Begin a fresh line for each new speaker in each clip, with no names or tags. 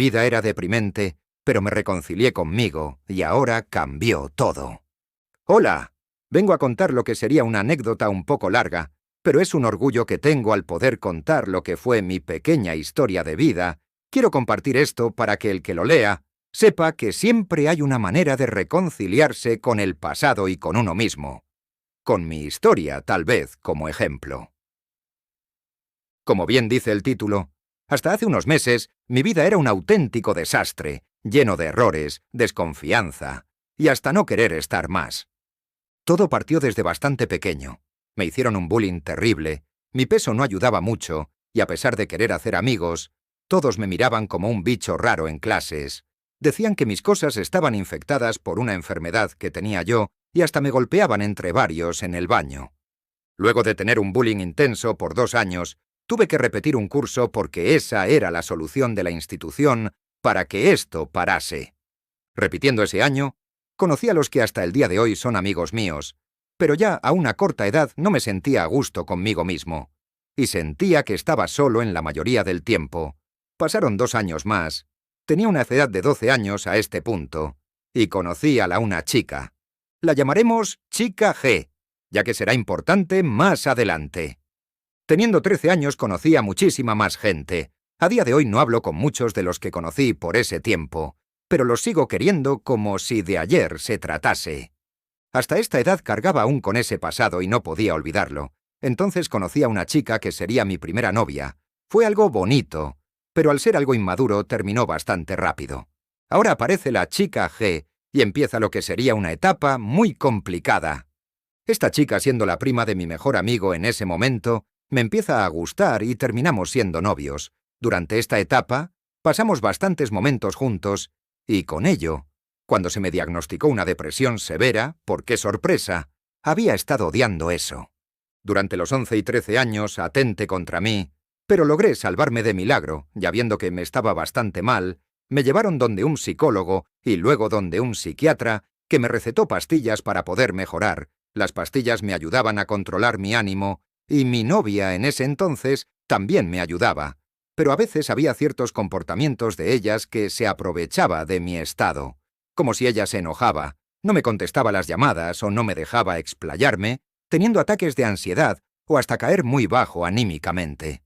vida era deprimente, pero me reconcilié conmigo y ahora cambió todo. Hola, vengo a contar lo que sería una anécdota un poco larga, pero es un orgullo que tengo al poder contar lo que fue mi pequeña historia de vida. Quiero compartir esto para que el que lo lea sepa que siempre hay una manera de reconciliarse con el pasado y con uno mismo. Con mi historia, tal vez, como ejemplo. Como bien dice el título, hasta hace unos meses mi vida era un auténtico desastre, lleno de errores, desconfianza y hasta no querer estar más. Todo partió desde bastante pequeño. Me hicieron un bullying terrible, mi peso no ayudaba mucho y a pesar de querer hacer amigos, todos me miraban como un bicho raro en clases. Decían que mis cosas estaban infectadas por una enfermedad que tenía yo y hasta me golpeaban entre varios en el baño. Luego de tener un bullying intenso por 2 años, tuve que repetir un curso porque esa era la solución de la institución para que esto parase. Repitiendo ese año, conocí a los que hasta el día de hoy son amigos míos, pero ya a una corta edad no me sentía a gusto conmigo mismo, y sentía que estaba solo en la mayoría del tiempo. Pasaron 2 años más, tenía una edad de 12 años a este punto, y conocí a una chica. La llamaremos Chica G, ya que será importante más adelante. Teniendo 13 años conocí a muchísima más gente. A día de hoy no hablo con muchos de los que conocí por ese tiempo, pero los sigo queriendo como si de ayer se tratase. Hasta esta edad cargaba aún con ese pasado y no podía olvidarlo. Entonces conocí a una chica que sería mi primera novia. Fue algo bonito, pero al ser algo inmaduro terminó bastante rápido. Ahora aparece la Chica G y empieza lo que sería una etapa muy complicada. Esta chica, siendo la prima de mi mejor amigo en ese momento, me empieza a gustar y terminamos siendo novios. Durante esta etapa, pasamos bastantes momentos juntos y con ello, cuando se me diagnosticó una depresión severa, ¿por qué sorpresa? Había estado odiando eso. Durante los 11 y 13 años atenté contra mí, pero logré salvarme de milagro, ya viendo que me estaba bastante mal, me llevaron donde un psicólogo y luego donde un psiquiatra que me recetó pastillas para poder mejorar. Las pastillas me ayudaban a controlar mi ánimo y mi novia en ese entonces también me ayudaba, pero a veces había ciertos comportamientos de ellas que se aprovechaba de mi estado. Como si ella se enojaba, no me contestaba las llamadas o no me dejaba explayarme, teniendo ataques de ansiedad o hasta caer muy bajo anímicamente.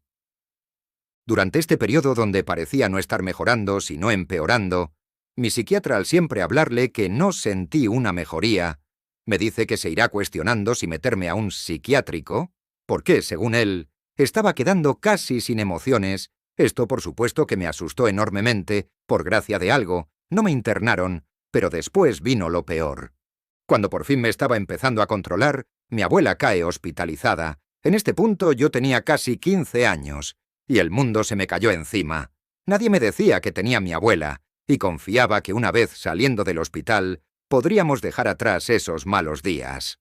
Durante este periodo donde parecía no estar mejorando sino empeorando, mi psiquiatra al siempre hablarle que no sentí una mejoría, me dice que se irá cuestionando si meterme a un psiquiátrico, porque, según él, estaba quedando casi sin emociones. Esto, por supuesto, que me asustó enormemente, por gracia de algo, no me internaron, pero después vino lo peor. Cuando por fin me estaba empezando a controlar, mi abuela cae hospitalizada. En este punto yo tenía casi 15 años, y el mundo se me cayó encima. Nadie me decía que tenía mi abuela, y confiaba que una vez saliendo del hospital, podríamos dejar atrás esos malos días.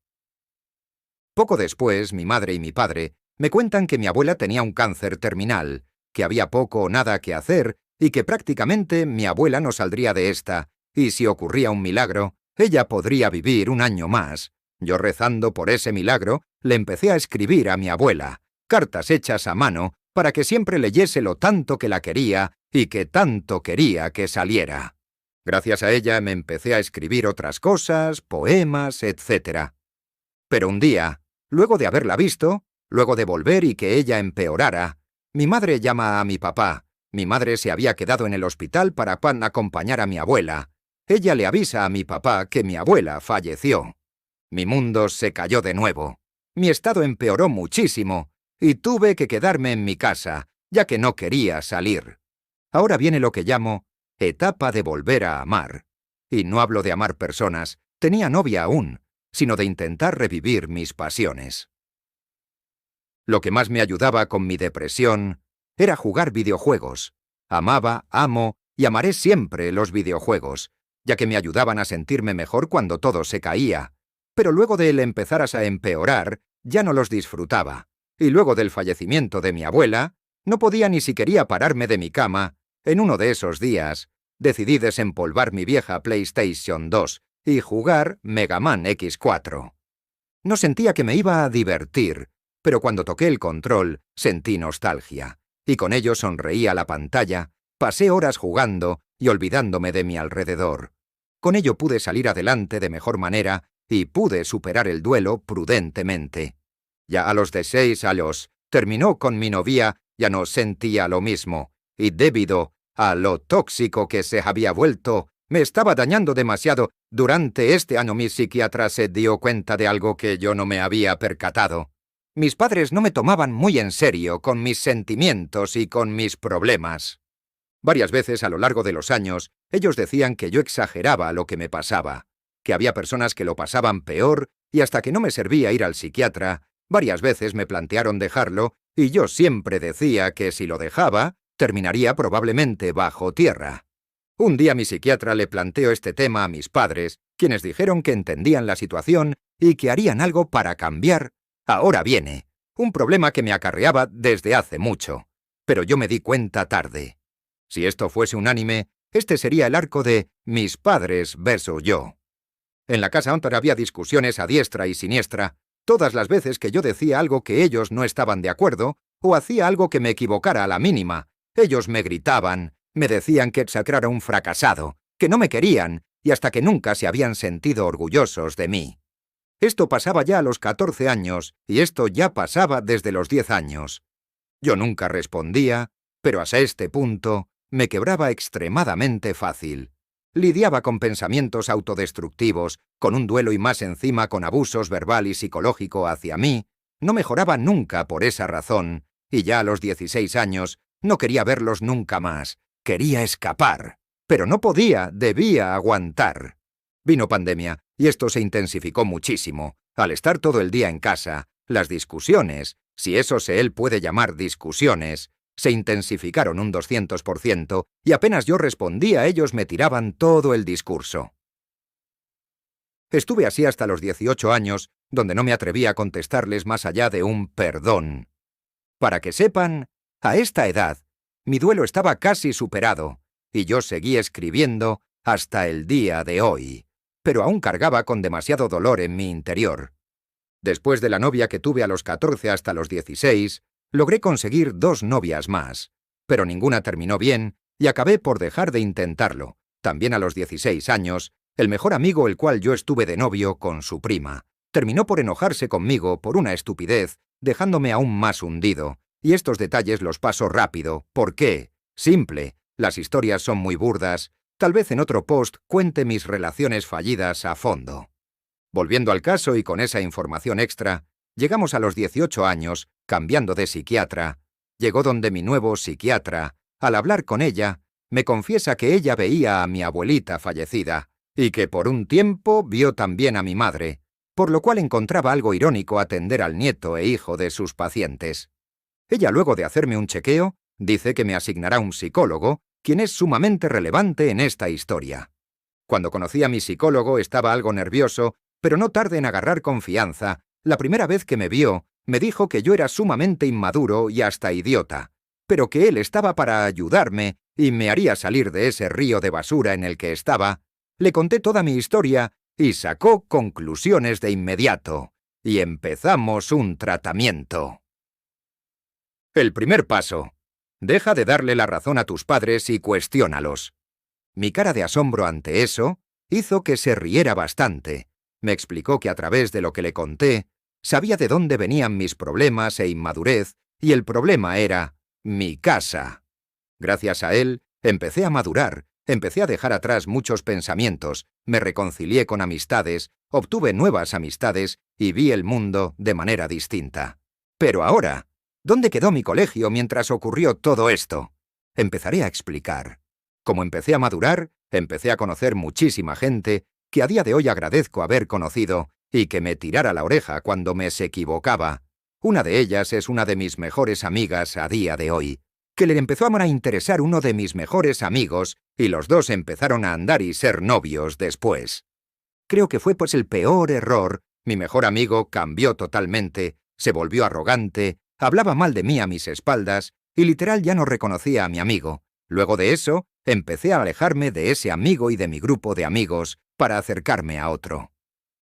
Poco después, mi madre y mi padre me cuentan que mi abuela tenía un cáncer terminal, que había poco o nada que hacer y que prácticamente mi abuela no saldría de esta, y si ocurría un milagro, ella podría vivir 1 año más. Yo, rezando por ese milagro, le empecé a escribir a mi abuela, cartas hechas a mano, para que siempre leyese lo tanto que la quería y que tanto quería que saliera. Gracias a ella me empecé a escribir otras cosas, poemas, etc. Pero un día, luego de haberla visto, luego de volver y que ella empeorara, mi madre llama a mi papá. Mi madre se había quedado en el hospital para acompañar a mi abuela. Ella le avisa a mi papá que mi abuela falleció. Mi mundo se cayó de nuevo. Mi estado empeoró muchísimo y tuve que quedarme en mi casa, ya que no quería salir. Ahora viene lo que llamo etapa de volver a amar. Y no hablo de amar personas, tenía novia aún, sino de intentar revivir mis pasiones. Lo que más me ayudaba con mi depresión era jugar videojuegos. Amaba, amo y amaré siempre los videojuegos, ya que me ayudaban a sentirme mejor cuando todo se caía. Pero luego de él empezar a empeorar, ya no los disfrutaba. Y luego del fallecimiento de mi abuela, no podía ni siquiera pararme de mi cama. En uno de esos días, decidí desempolvar mi vieja PlayStation 2 y jugar Mega Man X4. No sentía que me iba a divertir, pero cuando toqué el control, sentí nostalgia, y con ello sonreí a la pantalla, Pasé horas jugando y olvidándome de mi alrededor. Con ello pude salir adelante de mejor manera y pude superar el duelo prudentemente. Ya a los 16 años terminó con mi novia, ya no sentía lo mismo, y debido a lo tóxico que se había vuelto, me estaba dañando demasiado. Durante este año mi psiquiatra se dio cuenta de algo que yo no me había percatado. Mis padres no me tomaban muy en serio con mis sentimientos y con mis problemas. Varias veces a lo largo de los años, ellos decían que yo exageraba lo que me pasaba, que había personas que lo pasaban peor y hasta que no me servía ir al psiquiatra, varias veces me plantearon dejarlo y yo siempre decía que si lo dejaba, terminaría probablemente bajo tierra. Un día mi psiquiatra le planteó este tema a mis padres, quienes dijeron que entendían la situación y que harían algo para cambiar. Ahora viene, un problema que me acarreaba desde hace mucho, pero yo me di cuenta tarde. Si esto fuese un anime, este sería el arco de mis padres versus yo. En la casa Hunter había discusiones a diestra y siniestra, todas las veces que yo decía algo que ellos no estaban de acuerdo, o hacía algo que me equivocara a la mínima. Ellos me gritaban, me decían que Xavier era un fracasado, que no me querían, y hasta que nunca se habían sentido orgullosos de mí. Esto pasaba ya a los 14 años, y esto ya pasaba desde los 10 años. Yo nunca respondía, pero hasta este punto me quebraba extremadamente fácil. Lidiaba con pensamientos autodestructivos, con un duelo y más encima con abusos verbal y psicológico hacia mí. No mejoraba nunca por esa razón, y ya a los 16 años no quería verlos nunca más. Quería escapar, pero no podía, debía aguantar. Vino pandemia, y esto se intensificó muchísimo. Al estar todo el día en casa, las discusiones, si eso se él puede llamar discusiones, se intensificaron un 200%, y apenas yo respondía, ellos me tiraban todo el discurso. Estuve así hasta los 18 años, donde no me atrevía a contestarles más allá de un perdón. Para que sepan, a esta edad, mi duelo estaba casi superado, y yo seguí escribiendo hasta el día de hoy, pero aún cargaba con demasiado dolor en mi interior. Después de la novia que tuve a los 14 hasta los 16, logré conseguir 2 novias más, pero ninguna terminó bien y acabé por dejar de intentarlo. También a los 16 años, el mejor amigo el cual yo estuve de novio con su prima, terminó por enojarse conmigo por una estupidez, dejándome aún más hundido, y estos detalles los paso rápido. ¿Por qué? Simple, las historias son muy burdas, tal vez en otro post cuente mis relaciones fallidas a fondo. Volviendo al caso y con esa información extra, llegamos a los 18 años, cambiando de psiquiatra. Llegó donde mi nuevo psiquiatra. Al hablar con ella, me confiesa que ella veía a mi abuelita fallecida, y que por un tiempo vio también a mi madre, por lo cual encontraba algo irónico atender al nieto e hijo de sus pacientes. Ella, luego de hacerme un chequeo, dice que me asignará un psicólogo, quien es sumamente relevante en esta historia. Cuando conocí a mi psicólogo estaba algo nervioso, pero no tardé en agarrar confianza. La primera vez que me vio, me dijo que yo era sumamente inmaduro y hasta idiota, pero que él estaba para ayudarme y me haría salir de ese río de basura en el que estaba. Le conté toda mi historia y sacó conclusiones de inmediato, y empezamos un tratamiento. El primer paso. Deja de darle la razón a tus padres y cuestiónalos. Mi cara de asombro ante eso hizo que se riera bastante. Me explicó que a través de lo que le conté, sabía de dónde venían mis problemas e inmadurez, y el problema era mi casa. Gracias a él, empecé a madurar, empecé a dejar atrás muchos pensamientos, me reconcilié con amistades, obtuve nuevas amistades y vi el mundo de manera distinta. Pero ahora, ¿dónde quedó mi colegio mientras ocurrió todo esto? Empezaré a explicar. Como empecé a madurar, empecé a conocer muchísima gente que a día de hoy agradezco haber conocido y que me tirara la oreja cuando me se equivocaba. Una de ellas es una de mis mejores amigas a día de hoy, que le empezó a interesar uno de mis mejores amigos y los dos empezaron a andar y ser novios después. Creo que fue pues el peor error. Mi mejor amigo cambió totalmente, se volvió arrogante, hablaba mal de mí a mis espaldas y literal ya no reconocía a mi amigo. Luego de eso, empecé a alejarme de ese amigo y de mi grupo de amigos para acercarme a otro.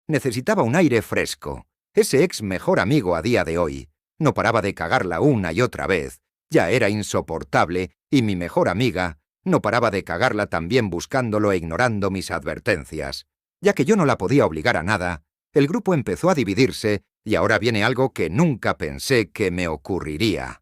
Necesitaba un aire fresco. Ese ex mejor amigo a día de hoy no paraba de cagarla una y otra vez. Ya era insoportable y mi mejor amiga No paraba de cagarla también buscándolo e ignorando mis advertencias. Ya que yo no la podía obligar a nada, el grupo empezó a dividirse y ahora viene algo que nunca pensé que me ocurriría.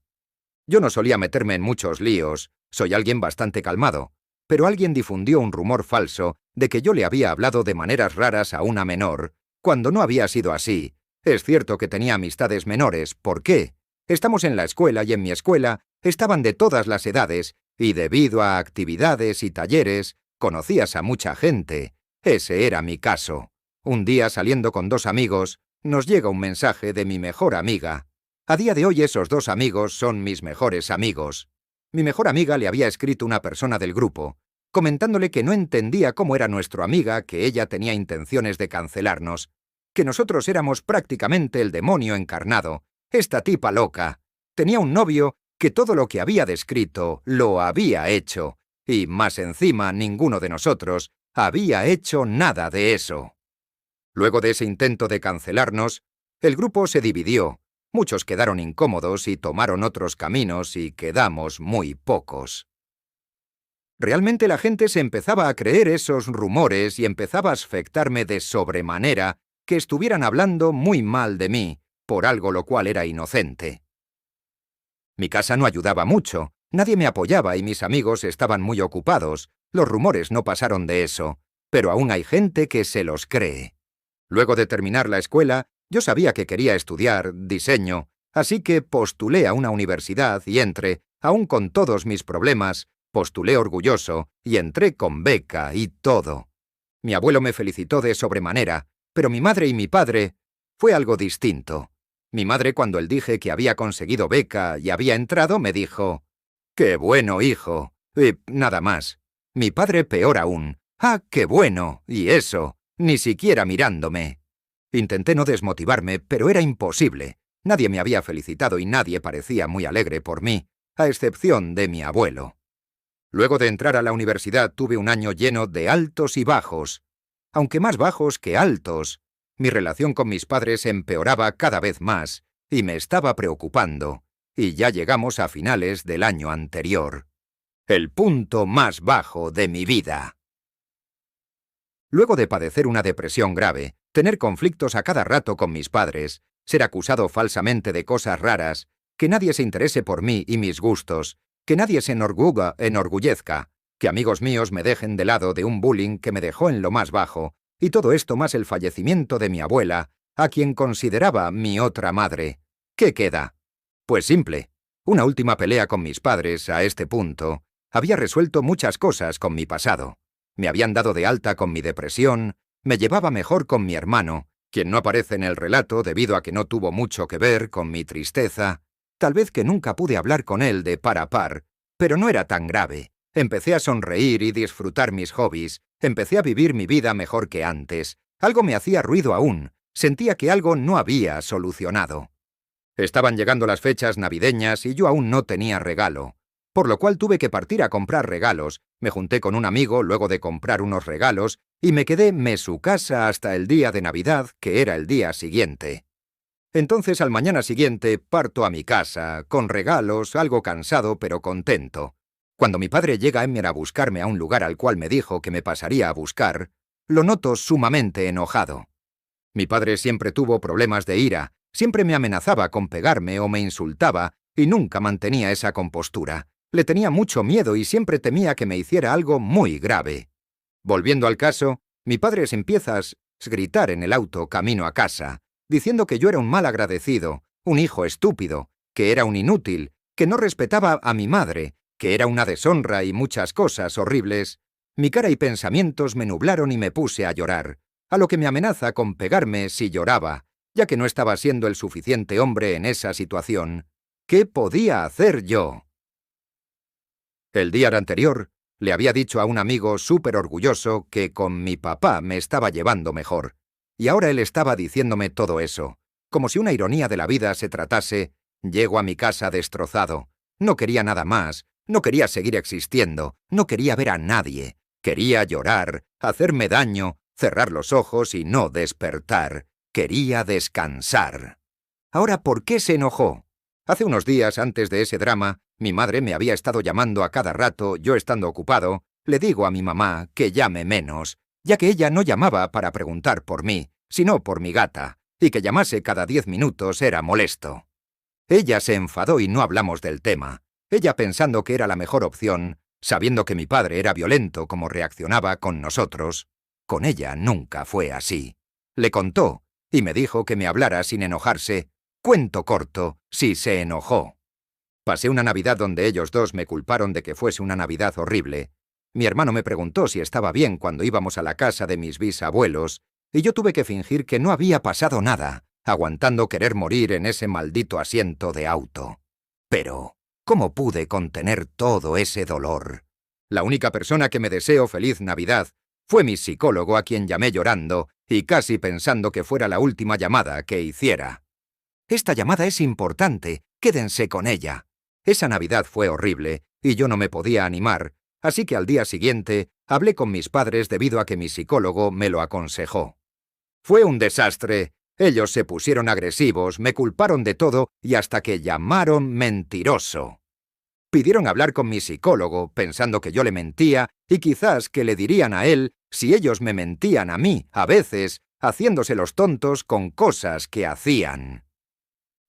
Yo no solía meterme en muchos líos, soy alguien bastante calmado, pero alguien difundió un rumor falso de que yo le había hablado de maneras raras a una menor, cuando no había sido así. Es cierto que tenía amistades menores, ¿por qué? Estamos en la escuela y en mi escuela estaban de todas las edades, y debido a actividades y talleres, conocías a mucha gente. Ese era mi caso. Un día, saliendo con 2 amigos, nos llega un mensaje de mi mejor amiga. A día de hoy esos 2 amigos son mis mejores amigos. Mi mejor amiga le había escrito una persona del grupo, comentándole que no entendía cómo era nuestra amiga, que ella tenía intenciones de cancelarnos, que nosotros éramos prácticamente el demonio encarnado. Esta tipa loca. Tenía un novio que todo lo que había descrito lo había hecho, y más encima ninguno de nosotros había hecho nada de eso. Luego de ese intento de cancelarnos, el grupo se dividió. Muchos quedaron incómodos y tomaron otros caminos y quedamos muy pocos. Realmente la gente se empezaba a creer esos rumores y empezaba a afectarme de sobremanera que estuvieran hablando muy mal de mí, por algo lo cual era inocente. Mi casa no ayudaba mucho, nadie me apoyaba y mis amigos estaban muy ocupados. Los rumores no pasaron de eso, pero aún hay gente que se los cree. Luego de terminar la escuela, yo sabía que quería estudiar diseño, así que postulé a una universidad y entré, aún con todos mis problemas, postulé orgulloso y entré con beca y todo. Mi abuelo me felicitó de sobremanera, pero mi madre y mi padre fue algo distinto. Mi madre, cuando él dije que había conseguido beca y había entrado, me dijo: «¡Qué bueno, hijo!» Y nada más. Mi padre peor aún: «¡Ah, qué bueno!» Y eso, ni siquiera mirándome. Intenté no desmotivarme, pero era imposible. Nadie me había felicitado y nadie parecía muy alegre por mí, a excepción de mi abuelo. Luego de entrar a la universidad tuve un año lleno de altos y bajos, aunque más bajos que altos. Mi relación con mis padres empeoraba cada vez más y me estaba preocupando, y ya llegamos a finales del año anterior. El punto más bajo de mi vida. Luego de padecer una depresión grave, tener conflictos a cada rato con mis padres, ser acusado falsamente de cosas raras, que nadie se interese por mí y mis gustos, que nadie se enorgullezca, que amigos míos me dejen de lado de un bullying que me dejó en lo más bajo, y todo esto más el fallecimiento de mi abuela, a quien consideraba mi otra madre. ¿Qué queda? Pues simple. Una última pelea con mis padres a este punto había resuelto muchas cosas con mi pasado. Me habían dado de alta con mi depresión, me llevaba mejor con mi hermano, quien no aparece en el relato debido a que no tuvo mucho que ver con mi tristeza. Tal vez que nunca pude hablar con él de par a par, pero no era tan grave. Empecé a sonreír y disfrutar mis hobbies, empecé a vivir mi vida mejor que antes. Algo me hacía ruido aún, sentía que algo no había solucionado. Estaban llegando las fechas navideñas y yo aún no tenía regalo, por lo cual tuve que partir a comprar regalos. Me junté con un amigo luego de comprar unos regalos y me quedé su casa hasta el día de Navidad, que era el día siguiente. Entonces al mañana siguiente parto a mi casa, con regalos, algo cansado pero contento. Cuando mi padre llega a buscarme a un lugar al cual me dijo que me pasaría a buscar, lo noto sumamente enojado. Mi padre siempre tuvo problemas de ira, siempre me amenazaba con pegarme o me insultaba y nunca mantenía esa compostura. Le tenía mucho miedo y siempre temía que me hiciera algo muy grave. Volviendo al caso, mi padre se empieza a gritar en el auto camino a casa, diciendo que yo era un mal agradecido, un hijo estúpido, que era un inútil, que no respetaba a mi madre, que era una deshonra y muchas cosas horribles. Mi cara y pensamientos me nublaron y me puse a llorar, a lo que me amenaza con pegarme si lloraba, ya que no estaba siendo el suficiente hombre en esa situación. ¿Qué podía hacer yo? El día anterior, le había dicho a un amigo súper orgulloso que con mi papá me estaba llevando mejor, y ahora él estaba diciéndome todo eso, como si una ironía de la vida se tratase. Llego a mi casa destrozado. No quería nada más, no quería seguir existiendo, no quería ver a nadie. Quería llorar, hacerme daño, cerrar los ojos y no despertar. Quería descansar. Ahora, ¿por qué se enojó? Hace unos días antes de ese drama, Mi madre me había estado llamando a cada rato, yo estando ocupado. Le digo a mi mamá que llame menos, ya que ella no llamaba para preguntar por mí, sino por mi gata, y que llamase cada 10 minutos era molesto. Ella se enfadó y no hablamos del tema, ella pensando que era la mejor opción, sabiendo que mi padre era violento como reaccionaba con nosotros. Con ella nunca fue así. Le contó, y me dijo que me hablara sin enojarse. Cuento corto, sí se enojó. Pasé una Navidad donde ellos dos me culparon de que fuese una Navidad horrible. Mi hermano me preguntó si estaba bien cuando íbamos a la casa de mis bisabuelos, y yo tuve que fingir que no había pasado nada, aguantando querer morir en ese maldito asiento de auto. Pero, ¿cómo pude contener todo ese dolor? La única persona que me deseó feliz Navidad fue mi psicólogo, a quien llamé llorando y casi pensando que fuera la última llamada que hiciera. Esta llamada es importante, quédense con ella. Esa Navidad fue horrible y yo no me podía animar, así que al día siguiente hablé con mis padres debido a que mi psicólogo me lo aconsejó. Fue un desastre. Ellos se pusieron agresivos, me culparon de todo y hasta que llamaron mentiroso. Pidieron hablar con mi psicólogo, pensando que yo le mentía y quizás que le dirían a él si ellos me mentían a mí, a veces, haciéndose los tontos con cosas que hacían.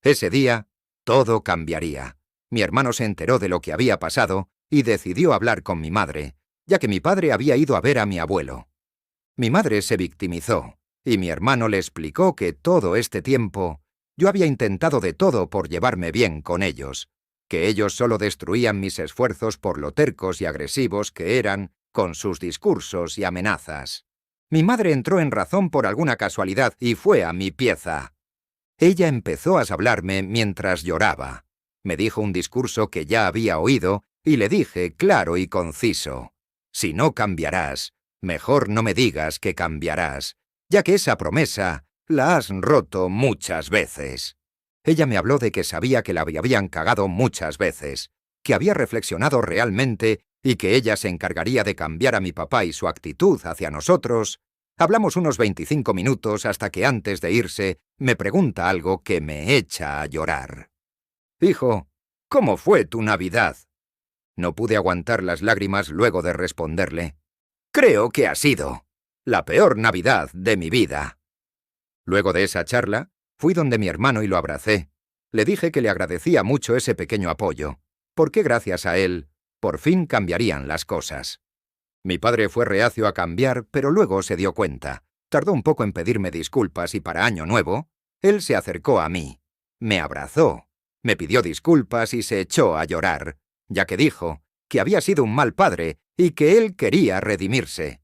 Ese día, todo cambiaría. Mi hermano se enteró de lo que había pasado y decidió hablar con mi madre, ya que mi padre había ido a ver a mi abuelo. Mi madre se victimizó, y mi hermano le explicó que todo este tiempo yo había intentado de todo por llevarme bien con ellos, que ellos solo destruían mis esfuerzos por lo tercos y agresivos que eran con sus discursos y amenazas. Mi madre entró en razón por alguna casualidad y fue a mi pieza. Ella empezó a hablarme mientras lloraba. Me dijo un discurso que ya había oído y le dije claro y conciso: si no cambiarás, mejor no me digas que cambiarás, ya que esa promesa la has roto muchas veces. Ella me habló de que sabía que la habían cagado muchas veces, que había reflexionado realmente y que ella se encargaría de cambiar a mi papá y su actitud hacia nosotros. Hablamos unos 25 minutos hasta que antes de irse me pregunta algo que me echa a llorar. Hijo, ¿cómo fue tu Navidad? No pude aguantar las lágrimas luego de responderle: creo que ha sido la peor Navidad de mi vida. Luego de esa charla, fui donde mi hermano y lo abracé. Le dije que le agradecía mucho ese pequeño apoyo, porque gracias a él, por fin cambiarían las cosas. Mi padre fue reacio a cambiar, pero luego se dio cuenta. Tardó un poco en pedirme disculpas y para Año Nuevo, él se acercó a mí, me abrazó, me pidió disculpas y se echó a llorar, ya que dijo que había sido un mal padre y que él quería redimirse.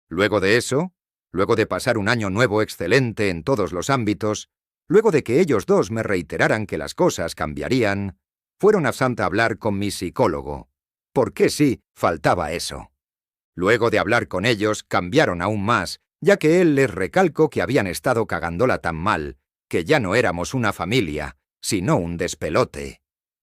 Luego de eso, luego de pasar un Año Nuevo excelente en todos los ámbitos, luego de que ellos dos me reiteraran que las cosas cambiarían, fueron a Santa a hablar con mi psicólogo. Porque sí, faltaba eso. Luego de hablar con ellos, cambiaron aún más, ya que él les recalcó que habían estado cagándola tan mal, que ya no éramos una familia, sino un despelote.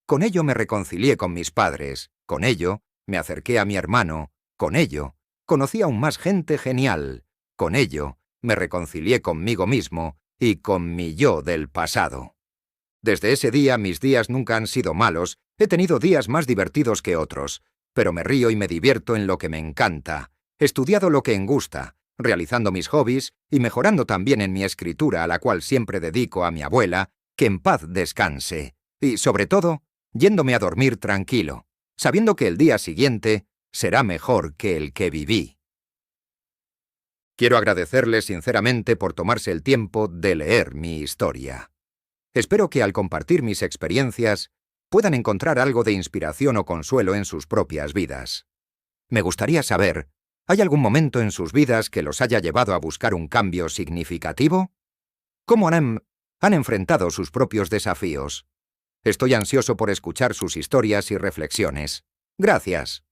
Con ello me reconcilié con mis padres, con ello me acerqué a mi hermano, con ello conocí aún más gente genial, con ello me reconcilié conmigo mismo y con mi yo del pasado. Desde ese día mis días nunca han sido malos, he tenido días más divertidos que otros, pero me río y me divierto en lo que me encanta, estudiado lo que me gusta, realizando mis hobbies y mejorando también en mi escritura, a la cual siempre dedico a mi abuela, que en paz descanse, y sobre todo, yéndome a dormir tranquilo, sabiendo que el día siguiente será mejor que el que viví. Quiero agradecerles sinceramente por tomarse el tiempo de leer mi historia. Espero que al compartir mis experiencias puedan encontrar algo de inspiración o consuelo en sus propias vidas. Me gustaría saber, ¿hay algún momento en sus vidas que los haya llevado a buscar un cambio significativo? ¿Cómo han enfrentado sus propios desafíos? Estoy ansioso por escuchar sus historias y reflexiones. Gracias.